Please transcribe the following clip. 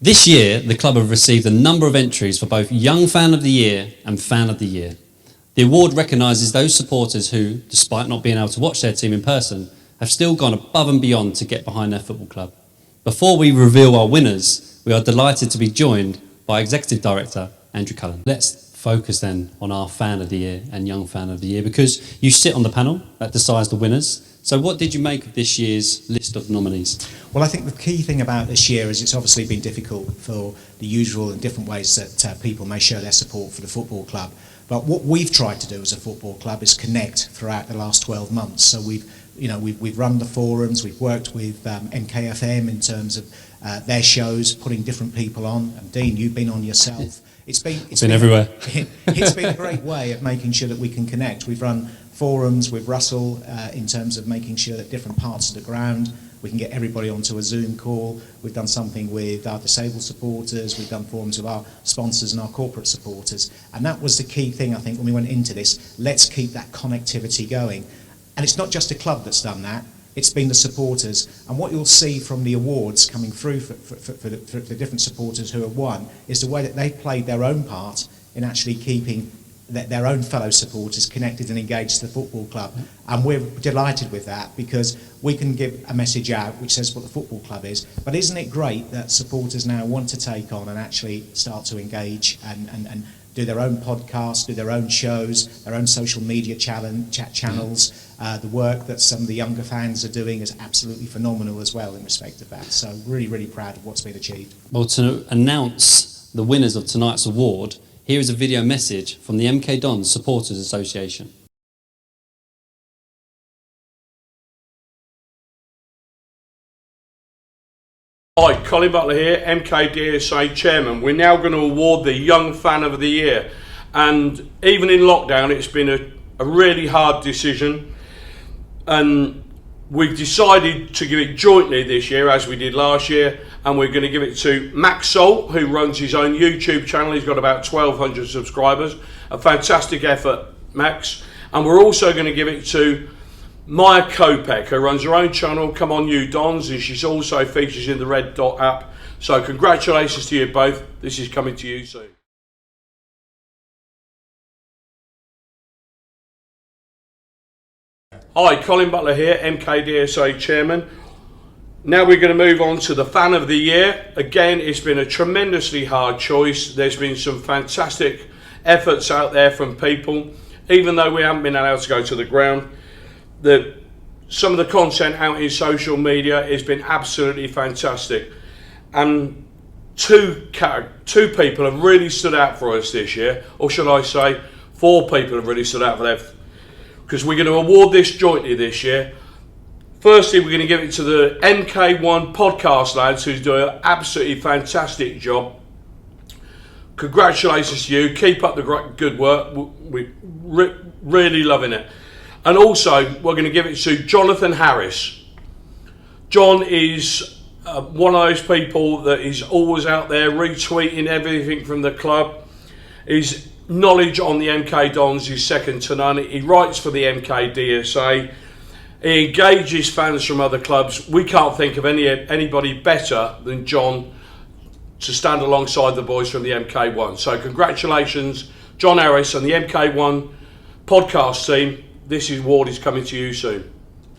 This year, the club have received a number of entries for both Young Fan of the Year and Fan of the Year. The award recognises those supporters who, despite not being able to watch their team in person, have still gone above and beyond to get behind their football club. Before we reveal our winners, we are delighted to be joined by Executive Director Andrew Cullen. Let's focus then on our Fan of the Year and Young Fan of the Year, because you sit on the panel that decides the winners. So what did you make of this year's list of nominees? Well, I think the key thing about this year is it's obviously been difficult for the usual and different ways that people may show their support for the football club. But what we've tried to do as a football club is connect throughout the last 12 months. So we've run the forums, we've worked with MKFM in terms of their shows, putting different people on. And Dean, you've been on yourself. It's been everywhere. It's been a great way of making sure that we can connect. We've run forums with Russell in terms of making sure that different parts of the ground, we can get everybody onto a Zoom call. We've done something with our disabled supporters. We've done forums with our sponsors and our corporate supporters. And that was the key thing, I think, when we went into this. Let's keep that connectivity going. And it's not just a club that's done that. It's been the supporters. And what you'll see from the awards coming through for the different supporters who have won is the way that they played their own part in actually keeping their own fellow supporters connected and engaged to the football club. And we're delighted with that, because we can give a message out which says what the football club is. But isn't it great that supporters now want to take on and actually start to engage and do their own podcasts, do their own shows, their own social media chat channels. The work that some of the younger fans are doing is absolutely phenomenal as well in respect of that. So really, really proud of what's been achieved. Well, to announce the winners of tonight's award, here is a video message from the MK Dons Supporters Association. Hi, Colin Butler here, MKDSA Chairman. We're now going to award the Young Fan of the Year. And even in lockdown, it's been a really hard decision. And we've decided to give it jointly this year, as we did last year. And we're going to give it to Max Salt, who runs his own YouTube channel. He's got about 1,200 subscribers. A fantastic effort, Max. And we're also going to give it to Maya Kopek, who runs her own channel, Come On You Dons, and she's also features in the Red Dot app. So congratulations to you both. This is coming to you soon. Hi, Colin Butler here, MKDSA Chairman. Now we're going to move on to the Fan of the Year. Again, it's been a tremendously hard choice. There's been some fantastic efforts out there from people, even though we haven't been allowed to go to the ground. Some of the content out in social media has been absolutely fantastic, and two people have really stood out for us this year, or should I say 4 people have really stood out for them, because we're going to award this jointly this year. Firstly, we're going to give it to the MK1 podcast lads, who's doing an absolutely fantastic job. Congratulations to you, keep up the good work, we're really loving it. And also, we're going to give it to Jonathan Harris. John is one of those people that is always out there retweeting everything from the club. His knowledge on the MK Dons is second to none. He writes for the MK DSA. He engages fans from other clubs. We can't think of anybody better than John to stand alongside the boys from the MK1. So congratulations, John Harris and the MK1 podcast team. This award is coming to you soon.